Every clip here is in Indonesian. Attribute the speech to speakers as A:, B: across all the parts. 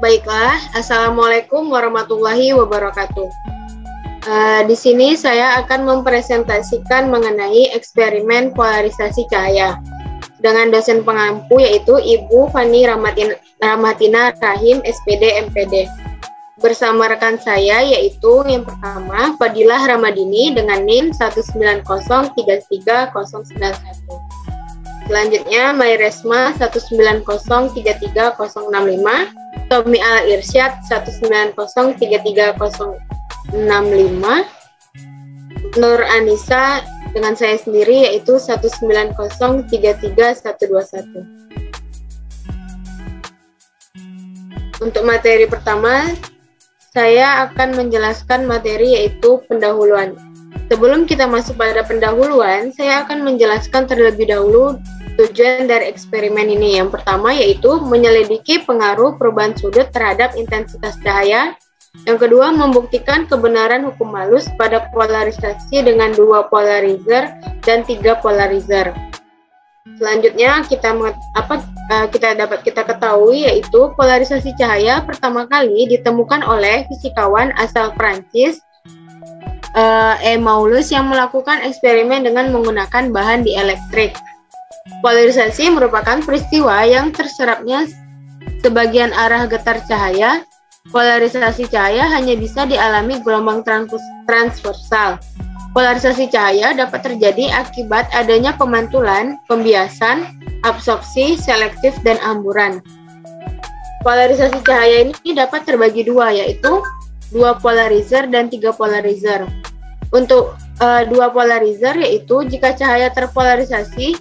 A: Baiklah, Assalamualaikum warahmatullahi wabarakatuh. Di sini saya akan mempresentasikan mengenai eksperimen polarisasi cahaya dengan dosen pengampu yaitu Ibu Fani Rahmatina Rahim, SPD, MPD. Bersama rekan saya yaitu yang pertama Fadilah Ramadini dengan NIM 190333091. Selanjutnya Mairesma 190336065, Tommy Al Irsyad 190336065, Nur Anissa dengan saya sendiri yaitu 1903321. Untuk materi pertama, saya akan menjelaskan materi yaitu pendahuluan. Sebelum kita masuk pada pendahuluan, saya akan menjelaskan terlebih dahulu tujuan dari eksperimen ini. Yang pertama yaitu menyelidiki pengaruh perubahan sudut terhadap intensitas cahaya. Yang kedua, membuktikan kebenaran hukum halus pada polarisasi dengan 2 polarizer dan 3 polarizer. Selanjutnya kita ketahui yaitu polarisasi cahaya pertama kali ditemukan oleh fisikawan asal Prancis Maulus yang melakukan eksperimen dengan menggunakan bahan dielektrik. Polarisasi merupakan peristiwa yang terserapnya sebagian arah getar cahaya. Polarisasi cahaya hanya bisa dialami gelombang transversal. Polarisasi cahaya dapat terjadi akibat adanya pemantulan, pembiasan, absorpsi, selektif, dan hamburan. Polarisasi cahaya ini dapat terbagi dua, yaitu 2 polarizer dan 3 polarizer. Untuk 2 polarizer yaitu jika cahaya terpolarisasi,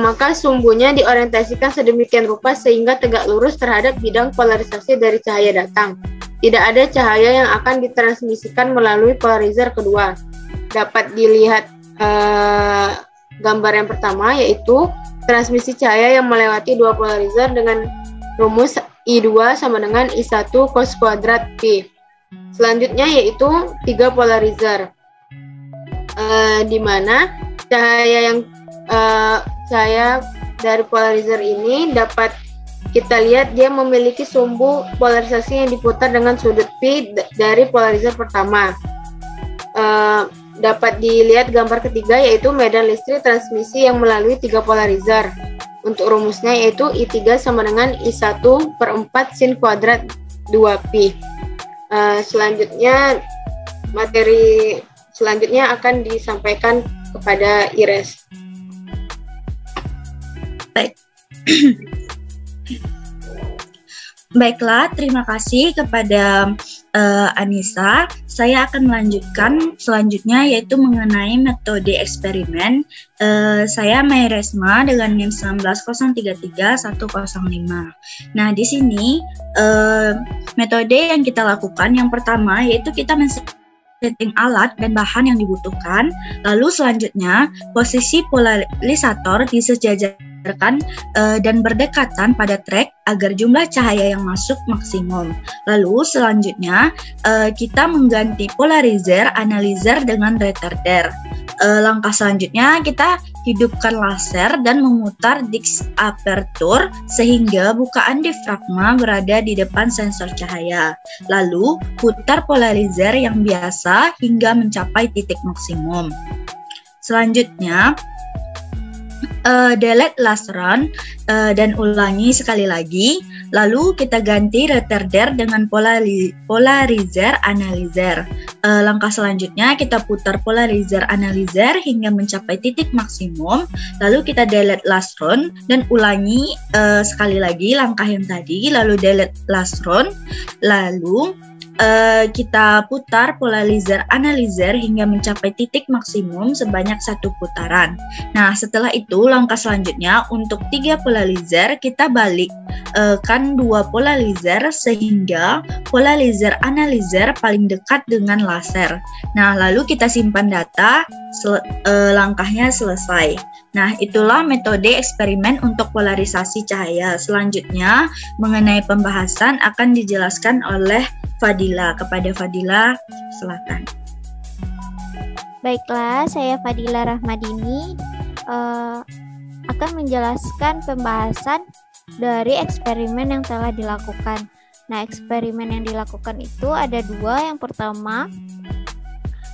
A: maka sumbunya diorientasikan sedemikian rupa sehingga tegak lurus terhadap bidang polarisasi dari cahaya datang. Tidak ada cahaya yang akan ditransmisikan melalui polarizer kedua. Dapat dilihat gambar yang pertama yaitu transmisi cahaya yang melewati 2 polarizer dengan rumus I2 sama dengan I1 cos kuadrat P. Selanjutnya yaitu 3 polarizer, di mana cahaya dari polarizer ini dapat kita lihat dia memiliki sumbu polarisasi yang diputar dengan sudut P dari polarizer pertama. Dapat dilihat gambar ketiga yaitu medan listrik transmisi yang melalui 3 polarizer. Untuk rumusnya yaitu I3 sama dengan I1 per 4 sin kuadrat 2P. Materi selanjutnya akan disampaikan kepada Ires.
B: Baik. Baiklah, terima kasih kepada Anissa. Saya akan melanjutkan selanjutnya yaitu mengenai metode eksperimen. Saya Mairesma dengan NIM 190331005. Nah, di sini metode yang kita lakukan yang pertama yaitu kita setting alat dan bahan yang dibutuhkan. Lalu selanjutnya posisi polarisator disejajarkan dan berdekatan pada track agar jumlah cahaya yang masuk maksimum. Lalu selanjutnya kita mengganti polarizer, analyzer dengan retarder. Langkah selanjutnya kita hidupkan laser dan memutar disk aperture sehingga bukaan diafragma berada di depan sensor cahaya. Lalu putar polarizer yang biasa hingga mencapai titik maksimum. Selanjutnya delete last run dan ulangi sekali lagi. Lalu kita ganti retarder dengan polarizer analyzer. Langkah selanjutnya kita putar polarizer analyzer hingga mencapai titik maksimum. Lalu kita delete last run dan ulangi sekali lagi langkah yang tadi. Lalu delete last run. Lalu kita putar polarizer analyzer hingga mencapai titik maksimum sebanyak 1 putaran. Nah, setelah itu langkah selanjutnya untuk 3 polarizer kita balikkan 2 polarizer sehingga polarizer analyzer paling dekat dengan laser. Nah, lalu kita simpan data, langkahnya selesai. Nah, itulah metode eksperimen untuk polarisasi cahaya. Selanjutnya mengenai pembahasan akan dijelaskan oleh Fadila. Kepada Fadila, silakan.
C: Baiklah, saya Fadila Rahmadini akan menjelaskan pembahasan dari eksperimen yang telah dilakukan. Nah, eksperimen yang dilakukan itu ada dua. Yang pertama,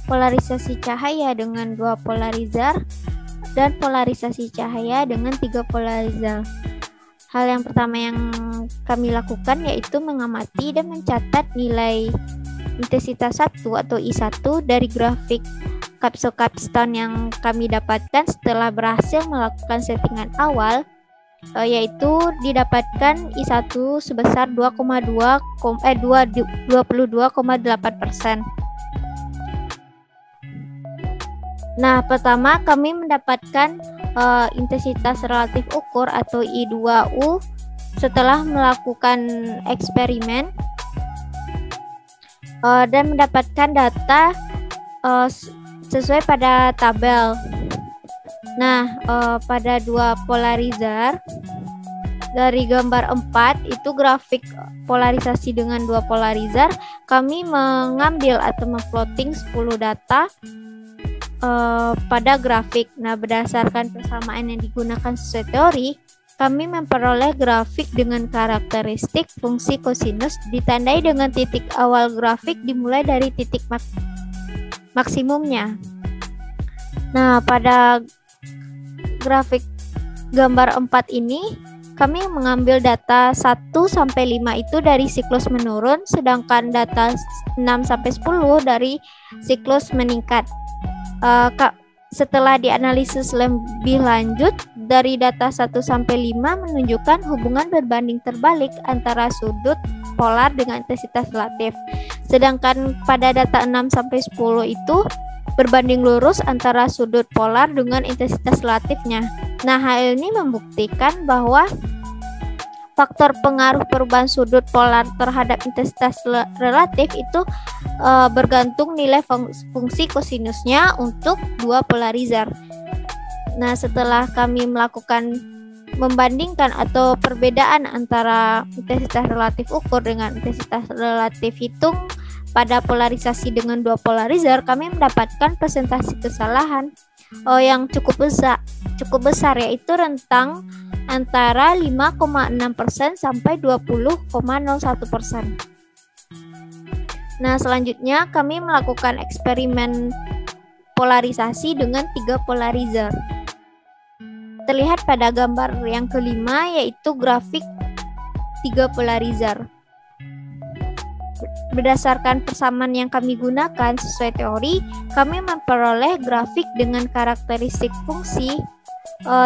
C: polarisasi cahaya dengan 2 polarizer dan polarisasi cahaya dengan 3 polarizer. Hal yang pertama yang kami lakukan yaitu mengamati dan mencatat nilai intensitas 1 atau I1 dari grafik kapsul capstone yang kami dapatkan setelah berhasil melakukan settingan awal, yaitu didapatkan I1 sebesar 22,8%. Nah, pertama kami mendapatkan intensitas relatif ukur atau I2U setelah melakukan eksperimen dan mendapatkan data sesuai pada tabel. Nah, pada 2 polarizer dari gambar 4 itu grafik polarisasi dengan 2 polarizer, kami mengambil atau memplotting 10 data pada grafik. Nah, berdasarkan persamaan yang digunakan sesuai teori, kami memperoleh grafik dengan karakteristik fungsi kosinus ditandai dengan titik awal grafik dimulai dari titik maksimumnya. Nah, pada grafik gambar 4 ini kami mengambil data 1-5 itu dari siklus menurun, sedangkan data 6-10 dari siklus meningkat. Setelah dianalisis lebih lanjut, dari data 1-5 menunjukkan hubungan berbanding terbalik antara sudut polar dengan intensitas relatif. Sedangkan pada data 6-10 itu berbanding lurus antara sudut polar dengan intensitas relatifnya. Nah, hal ini membuktikan bahwa faktor pengaruh perubahan sudut polar terhadap intensitas relatif itu bergantung nilai fungsi kosinusnya untuk 2 polarizer. Nah, setelah kami melakukan membandingkan atau perbedaan antara intensitas relatif ukur dengan intensitas relatif hitung pada polarisasi dengan 2 polarizer, kami mendapatkan persentase kesalahan yang cukup besar, yaitu rentang antara 5,6% sampai 20,01%. Nah, selanjutnya kami melakukan eksperimen polarisasi dengan 3 polarizer. Terlihat pada gambar yang kelima, yaitu grafik 3 polarizer. Berdasarkan persamaan yang kami gunakan sesuai teori, kami memperoleh grafik dengan karakteristik fungsi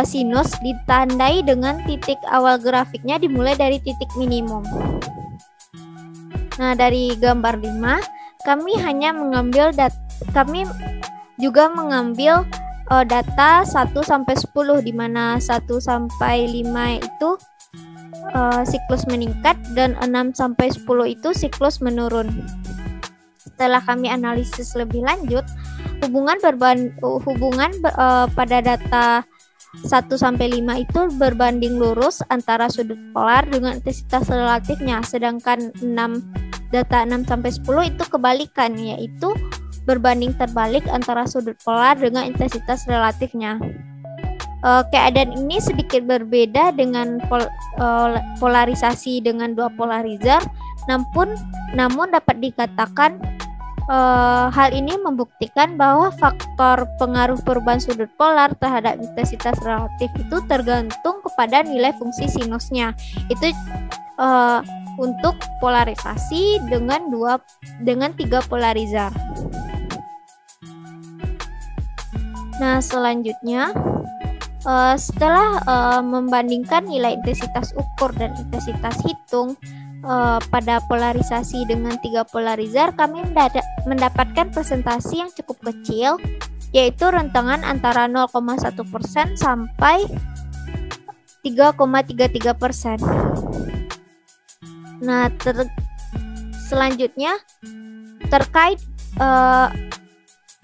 C: sinus ditandai dengan titik awal grafiknya dimulai dari titik minimum. Nah, dari gambar 5, kami juga mengambil data 1-10, di mana 1-5 itu siklus meningkat dan 6-10 itu siklus menurun. Setelah kami analisis lebih lanjut, hubungan pada data 1-5 itu berbanding lurus antara sudut polar dengan intensitas relatifnya, sedangkan data 6-10 itu kebalikan, yaitu berbanding terbalik antara sudut polar dengan intensitas relatifnya. Keadaan ini sedikit berbeda dengan polarisasi dengan 2 polarizer, namun dapat dikatakan hal ini membuktikan bahwa faktor pengaruh perubahan sudut polar terhadap intensitas relatif itu tergantung kepada nilai fungsi sinusnya. Itu untuk polarisasi dengan 3 polarizer. Nah, selanjutnya setelah membandingkan nilai intensitas ukur dan intensitas hitung pada polarisasi dengan 3 polarizer, kami mendapatkan presentasi yang cukup kecil, yaitu rentangan antara 0,1% sampai 3,33%. Nah, selanjutnya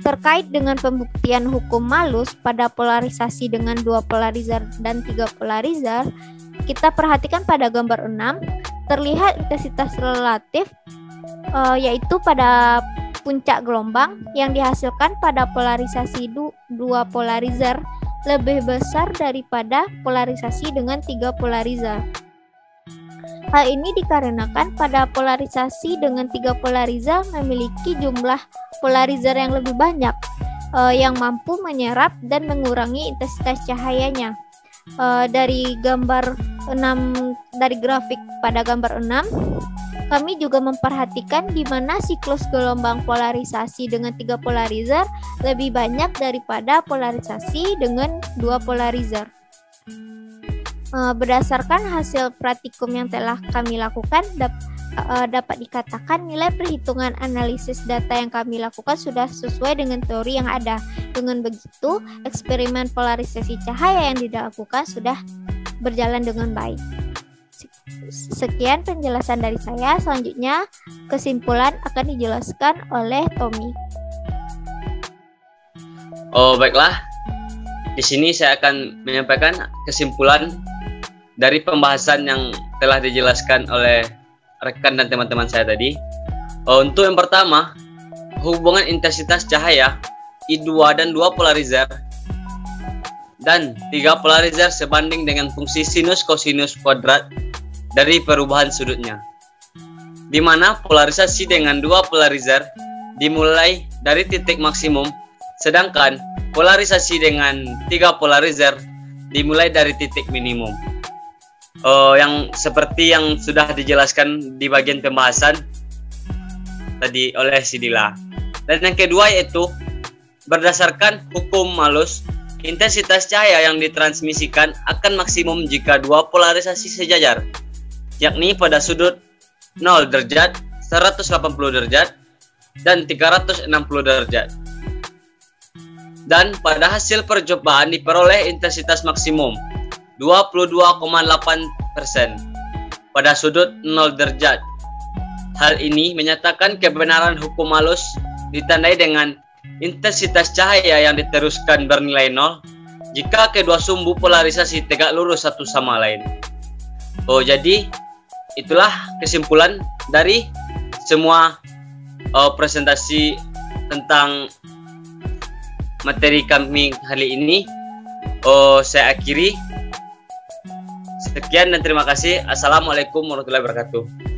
C: terkait dengan pembuktian hukum malus pada polarisasi dengan 2 polarizer dan 3 polarizer, kita perhatikan pada gambar 6, terlihat intensitas relatif yaitu pada puncak gelombang yang dihasilkan pada polarisasi 2 polarizer lebih besar daripada polarisasi dengan 3 polarizer. Hal ini dikarenakan pada polarisasi dengan 3 polarizer memiliki jumlah polarizer yang lebih banyak yang mampu menyerap dan mengurangi intensitas cahayanya. Dari grafik pada gambar 6, kami juga memperhatikan di mana siklus gelombang polarisasi dengan 3 polarizer lebih banyak daripada polarisasi dengan 2 polarizer. Berdasarkan hasil praktikum yang telah kami lakukan, dapat dikatakan nilai perhitungan analisis data yang kami lakukan sudah sesuai dengan teori yang ada. Dengan begitu, eksperimen polarisasi cahaya yang dilakukan sudah berjalan dengan baik. Sekian penjelasan dari saya. Selanjutnya, kesimpulan akan dijelaskan oleh Tommy.
D: Oh, baiklah. Di sini saya akan menyampaikan kesimpulan dari pembahasan yang telah dijelaskan oleh rekan dan teman-teman saya tadi. Untuk yang pertama, hubungan intensitas cahaya I2 dan 2 polarizer dan 3 polarizer sebanding dengan fungsi sinus kosinus kuadrat dari perubahan sudutnya, di mana polarisasi dengan 2 polarizer dimulai dari titik maksimum, sedangkan polarisasi dengan 3 polarizer dimulai dari titik minimum. Yang seperti yang sudah dijelaskan di bagian pembahasan tadi oleh Sidila. Dan yang kedua yaitu berdasarkan hukum Malus, intensitas cahaya yang ditransmisikan akan maksimum jika 2 polarisasi sejajar, yakni pada sudut 0 derajat, 180 derajat, dan 360 derajat. Dan pada hasil percobaan diperoleh intensitas maksimum 22,8% pada sudut 0 derajat. Hal ini menyatakan kebenaran hukum Malus ditandai dengan intensitas cahaya yang diteruskan bernilai 0 jika kedua sumbu polarisasi tegak lurus satu sama lain. Jadi itulah kesimpulan dari semua presentasi tentang materi kami kali ini. Saya akhiri. Sekian dan terima kasih. Assalamualaikum warahmatullahi wabarakatuh.